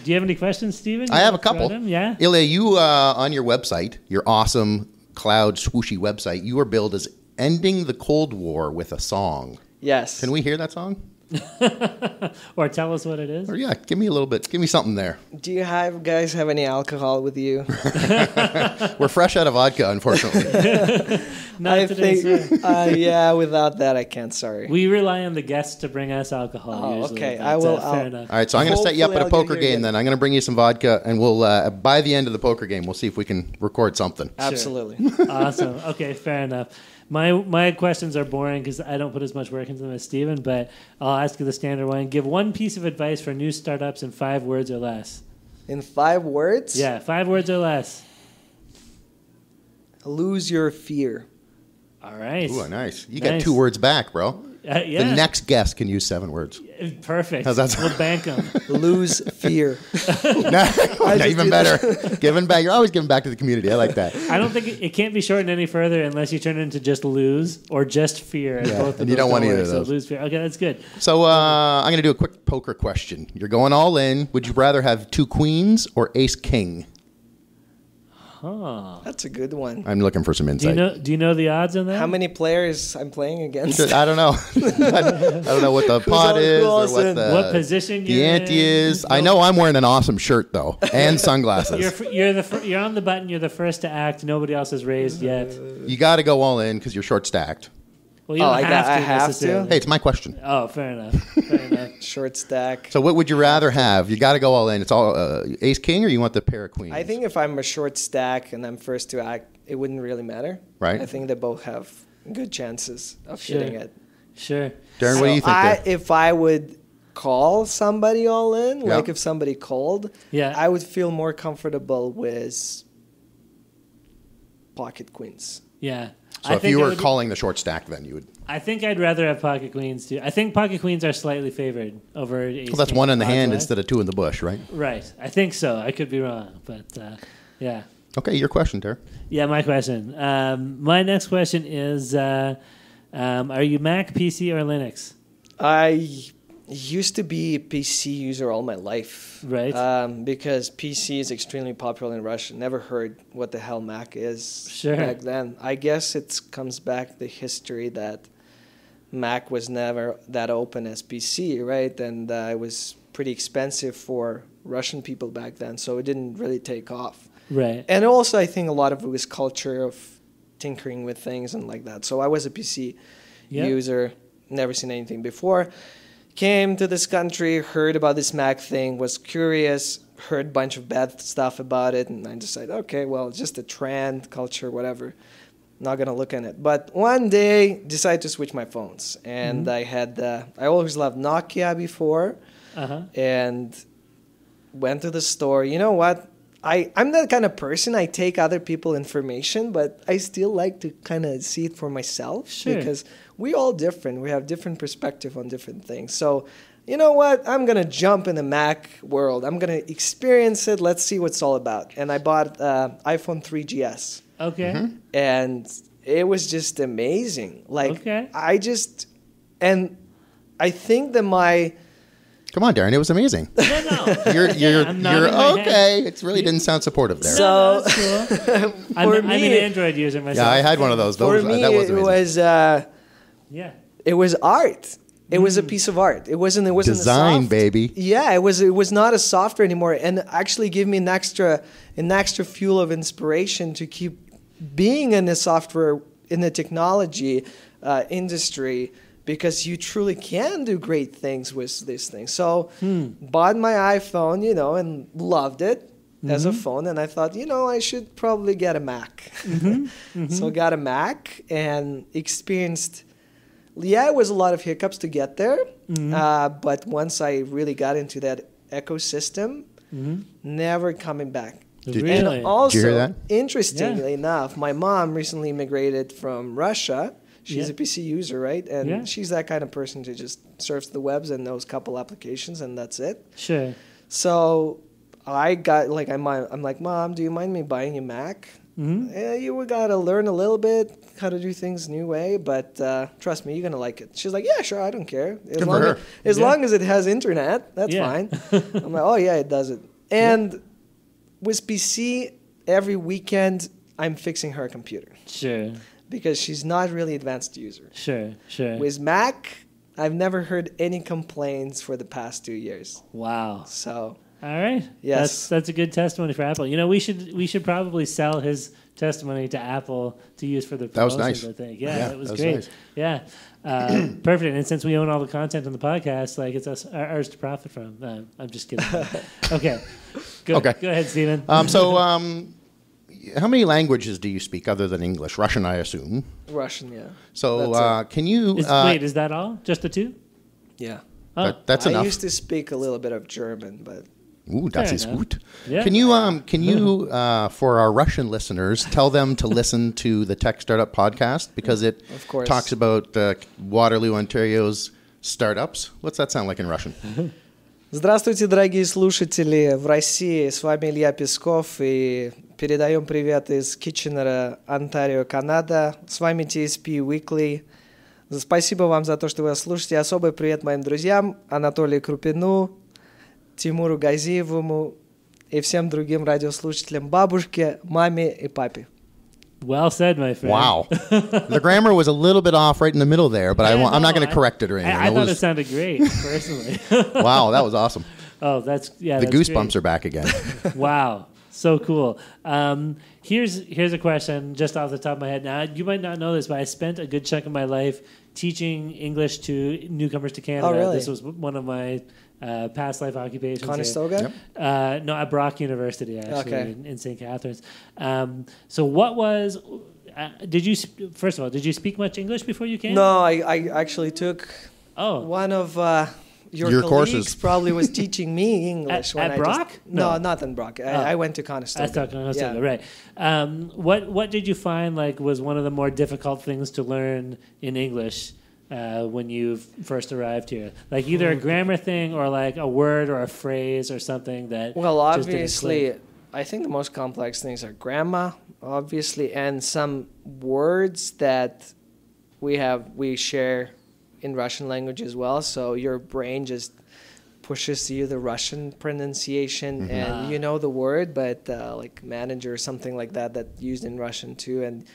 you have any questions, Stephen? I have a couple. Yeah. Ilya, you on your website, your awesome cloud swooshy website, you are billed as ending the Cold War with a song. Yes. Can we hear that song? Or tell us what it is. Or give me a little bit. Give me something there. Do you guys have any alcohol with you? We're fresh out of vodka, unfortunately. Not today, sir. Yeah, without that, I can't. Sorry. We rely on the guests to bring us alcohol. Usually, okay. I will. Fair enough. All right, so I'm going to set you up at a poker game. Then I'm going to bring you some vodka, and we'll by the end of the poker game, we'll see if we can record something. Absolutely. Sure. Awesome. Okay, fair enough. My questions are boring because I don't put as much work into them as Steven, but I'll ask you the standard one. Give one piece of advice for new startups in 5 words or less. In 5 words? Yeah, 5 words or less. Lose your fear. All right. Ooh, nice. You got 2 words back, bro. Yeah. The next guest can use 7 words. Perfect. How's that? We'll bank them. Lose fear. Even better. Giving back. You're always giving back to the community. I like that. I don't think it can't be shortened any further unless you turn it into just lose or just fear. And both and you don't want either of those. So lose fear. Okay, that's good. So I'm going to do a quick poker question. You're going all in. Would you rather have 2 queens or ace king? Huh. That's a good one. I'm looking for some insight. Do you know the odds on that? How many players I'm playing against? I don't know. I don't know what the pot is or what position the ante is. I know I'm wearing an awesome shirt though and sunglasses. You're on the button. You're the first to act. Nobody else has raised yet. You got to go all in because you're short stacked. Well, you don't have to. Hey, it's my question. Oh, fair enough. Short stack. So what would you rather have? You got to go all in. It's all ace king, or you want the pair of queens? I think if I'm a short stack and I'm first to act, it wouldn't really matter. Right. I think they both have good chances of hitting it. Sure. Darren, what do you think? If I would call somebody all in, like if somebody called, I would feel more comfortable with pocket queens. Yeah. So if you were calling the short stack, then you would. I think I'd rather have pocket queens too. I think pocket queens are slightly favored over ace. Well, that's king 1 in the hand way. instead of 2 in the bush, right? Right. I think so. I could be wrong, but yeah. Okay, your question, Darren. Yeah, my question. My next question is: are you Mac, PC, or Linux? I used to be a PC user all my life. Right. Because PC is extremely popular in Russia. Never heard what the hell Mac is back then. I guess it comes back the history that Mac was never that open as PC, right? And it was pretty expensive for Russian people back then, so it didn't really take off. Right. And also, I think a lot of it was culture of tinkering with things and like that. So I was a PC user, never seen anything before. Came to this country, heard about this Mac thing, was curious, heard a bunch of bad stuff about it, and I decided, okay, well, it's just a trend, culture, whatever. Not going to look at it. But one day, decided to switch my phones. And I always loved Nokia before, and went to the store. You know what? I'm that kind of person. I take other people's information, but I still like to kind of see it for myself. Sure. Because we all different. We have different perspective on different things. So, you know what? I'm going to jump in the Mac world. I'm going to experience it. Let's see what it's all about. And I bought iPhone 3GS. Okay. And it was just amazing. Like, okay. and I think that Come on, Darren. It was amazing. No. You're okay. It really didn't sound supportive there. So, that's cool. I'm an Android user myself. Yeah, I had one of those. For me, that was amazing. It was art. It was a piece of art. It wasn't design, baby. Yeah, it was not a software anymore, and actually gave me an extra fuel of inspiration to keep being in the software, in the technology industry, because you truly can do great things with this thing. So bought my iPhone, and loved it as a phone, and I thought, I should probably get a Mac. So got a Mac and experienced. Yeah, it was a lot of hiccups to get there, but once I really got into that ecosystem, never coming back. And also, did you hear that? Interestingly enough, my mom recently immigrated from Russia. She's a PC user, right? And she's that kind of person who just surfs the webs and knows a couple applications, and that's it. Sure. So I got I'm like, Mom, do you mind me buying you a Mac? Yeah, you gotta learn a little bit how to do things new way, but trust me, you're gonna like it. She's like, yeah, sure, I don't care. As long as it has internet, that's fine. I'm like, oh yeah, it does it. And with PC, every weekend I'm fixing her computer. Sure. Because she's not really advanced user. Sure. With Mac, I've never heard any complaints for the past 2 years. Wow. So. All right. Yes. That's a good testimony for Apple. We should probably sell his testimony to Apple to use for the promotions. That was nice. I think. Yeah, that was great. Nice. Yeah. Perfect. And since we own all the content on the podcast, it's ours to profit from. I'm just kidding. Okay. Go ahead, Stephen. How many languages do you speak other than English? Russian, I assume. Russian, yeah. So can you... is that all? Just the two? Yeah. That's enough. I used to speak a little bit of German, but... Ooh, das ist gut. Yeah. Can you for our Russian listeners, tell them to listen to the Tech Startup podcast, because it talks about Waterloo, Ontario's startups. What's that sound like in Russian? Здравствуйте, дорогие слушатели в России. С вами Ilya Peskov, и передаем привет из Китченера, Онтарио, Канада. С вами TSP Weekly. Спасибо вам за то, что вы слушаете. Особый привет моим друзьям Анатолию Крупину, Тимуру Газиевому и всем другим радиослушателям, бабушке, маме и папе. Well said, my friend. Wow. The grammar was a little bit off right in the middle there, but I'm not going to correct it or anything. I thought it sounded great, personally. Wow, that was awesome. Oh, that's the goosebumps great. Are back again. Wow, so cool. Here's a question just off the top of my head. Now, you might not know this, but I spent a good chunk of my life teaching English to newcomers to Canada. Oh, really? This was one of my past life occupations. Conestoga? Yep. No, at Brock University, actually, in St. Catharines. So what was... first of all, did you speak much English before you came? No, I actually took one of your colleagues courses. Probably was teaching me English. At Brock? No, not in Brock. I went to Conestoga. I thought Conestoga, right. What did you find was one of the more difficult things to learn in English when you first arrived here? Either a grammar thing or a word or a phrase or something that... Well, obviously, I think the most complex things are grammar, obviously, and some words that we share in Russian language as well. So your brain just pushes you the Russian pronunciation and you know the word, but like manager or something like that used in Russian too, and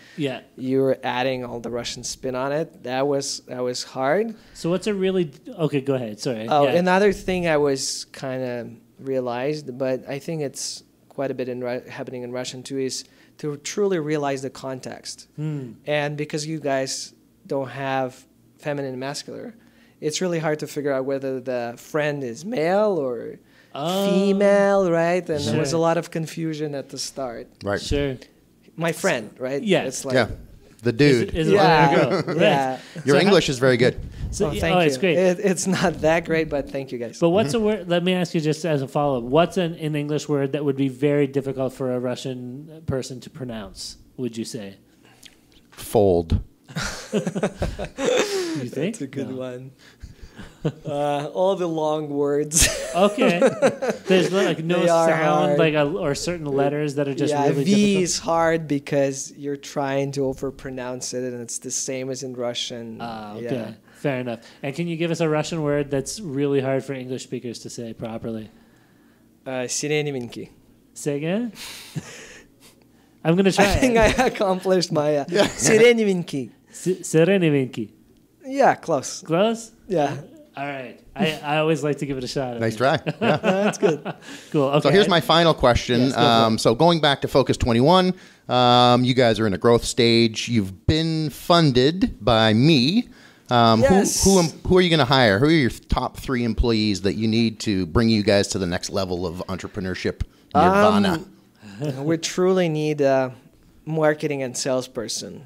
you're adding all the Russian spin on it. That was hard. So what's a really okay? Go ahead. Sorry. Another thing I was kind of realized, but I think it's quite a bit happening in Russian too, is to truly realize the context. And because you guys don't have feminine and masculine, it's really hard to figure out whether the friend is male or female, right? And there was a lot of confusion at the start. Right. Sure. My friend, right? Yeah. It's like the dude. Is it girl? Right. Yeah. Your English is very good. So, thank you. It's great. It's not that great, but thank you guys. But what's a word? Let me ask you just as a follow-up. What's an English word that would be very difficult for a Russian person to pronounce, would you say? Fold. You think? That's a good one. All the long words. Okay. There's no sound hard. or certain letters that are just really V difficult. is hard because you're trying to overpronounce it, and it's the same as in Russian. Okay. Yeah. Fair enough. And can you give us a Russian word that's really hard for English speakers to say properly? Sirenevinki. Say again? I'm going to try I think I accomplished my Sirenevinki. Sirenevinki. Yeah, close. Close? Yeah. All right. I always like to give it a shot. Nice try. Yeah. That's good. Cool. Okay. So here's my final question. Yes, so going back to Focus21, you guys are in a growth stage. You've been funded by me. Yes. Who are you going to hire? Who are your top 3 employees that you need to bring you guys to the next level of entrepreneurship nirvana? We truly need a marketing and salesperson.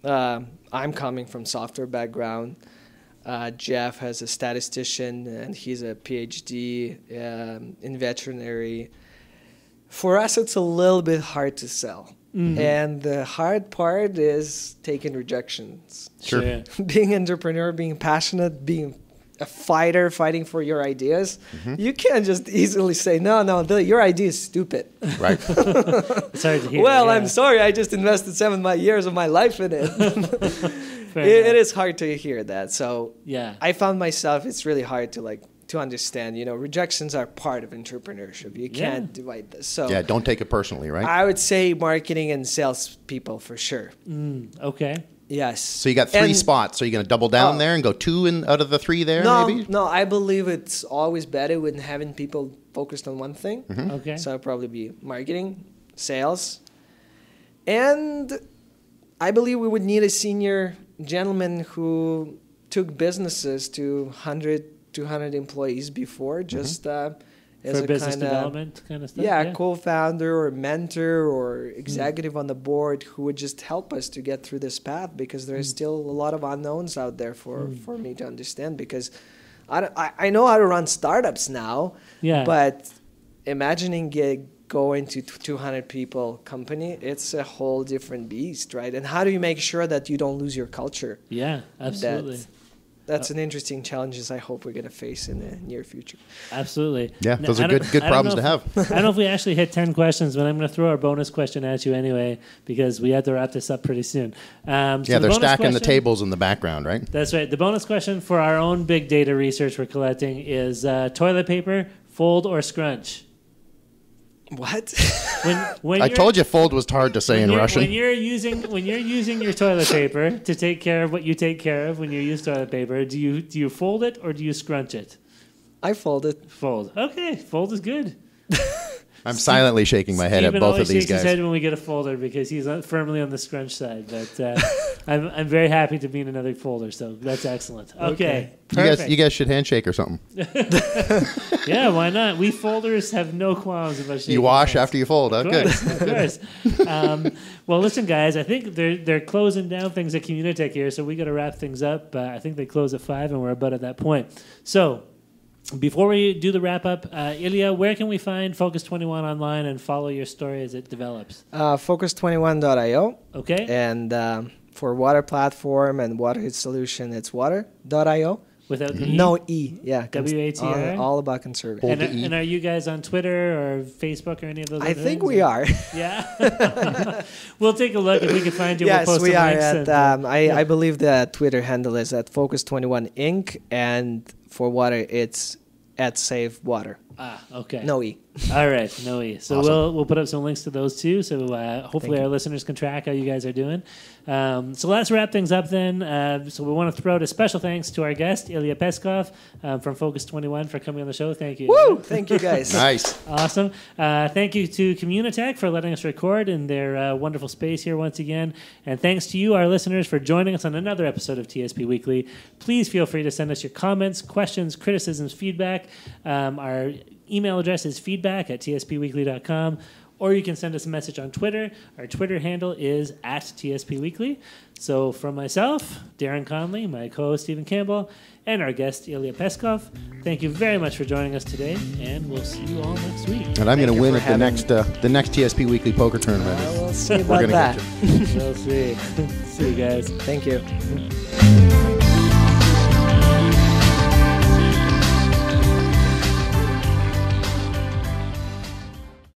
I'm coming from software background. Jeff has a statistician, and he's a PhD in veterinary. For us, it's a little bit hard to sell. And the hard part is taking rejections. Sure. Being an entrepreneur, being passionate, being a fighter, fighting for your ideas, you can't just easily say, no, your idea is stupid. Right. It's hard to hear. Well, I'm sorry, I just invested 7 years of my life in it. It is hard to hear that. So I found myself, it's really hard to understand, rejections are part of entrepreneurship. You can't divide this. So don't take it personally, right? I would say marketing and sales people for sure. Okay. Yes. So you got 3 spots. So you're going to double down there and go 2 out of the 3 there, maybe? No, I believe it's always better when having people focused on one thing. Okay. So it'll probably be marketing, sales. And I believe we would need a senior gentleman who took businesses to 100, 200 employees before, just as for a business kind of development kind of stuff. Yeah, co-founder or mentor or executive on the board who would just help us to get through this path, because there is still a lot of unknowns out there for me to understand, because I know how to run startups now, but imagining going to 200 people company, it's a whole different beast, right? And how do you make sure that you don't lose your culture? Yeah, absolutely. That's an interesting challenges I hope we're going to face in the near future. Absolutely. Yeah, those are good problems to have. I don't know if we actually hit 10 questions, but I'm going to throw our bonus question at you anyway, because we have to wrap this up pretty soon. So they're stacking the tables in the background, right? That's right. The bonus question for our own big data research we're collecting is toilet paper, fold or scrunch? What? When I told you fold was hard to say in Russian. When you're using your toilet paper to take care of what you take care of when you use toilet paper, do you fold it or do you scrunch it? I fold it. Fold. Okay, fold is good. I'm silently shaking my head at both of these guys. Stephen always shakes his head when we get a folder because he's firmly on the scrunch side. But I'm very happy to be in another folder, so that's excellent. Okay. Perfect. You guys should handshake or something. Yeah, why not? We folders have no qualms about shaking You wash hands. after you fold. Of course, of course. Well, listen, guys, I think they're closing down things at Communitech here, so we got to wrap things up. I think they close at 5, and we're about at that point. So before we do the wrap-up, Ilya, where can we find Focus21 online and follow your story as it develops? Focus21.io. Okay. And for Watr platform and Watr solution, it's watr.io. Without the E? No E, yeah. WATR? All about conserving. And are you guys on Twitter or Facebook or any of those I other think things? we are. Yeah? We'll take a look. If we can find you, Yes, we'll post we some are. links. I believe the Twitter handle is at Focus21 Inc. And for Watr, it's at Save Watr. Okay. No E. All right, no E. So Awesome. we'll put up some links to those too. So hopefully our listeners can track how you guys are doing. So let's wrap things up then. So we want to throw out a special thanks to our guest Ilya Peskov from Focus21 for coming on the show. Thank you. Woo! Thank you, guys. Nice. Awesome. Thank you to Communitech for letting us record in their wonderful space here once again. And thanks to you, our listeners, for joining us on another episode of TSP Weekly. Please feel free to send us your comments, questions, criticisms, feedback. Our email address is feedback@tspweekly.com, or you can send us a message on Twitter. Our Twitter handle is @TSPWeekly. So from myself, Darren Conley, my co-host Stephen Campbell, and our guest Ilya Peskov, thank you very much for joining us today, and we'll see you all next week. And I'm going to win at the next TSP Weekly poker tournament. We'll see about that. We'll see. See you guys. Thank you.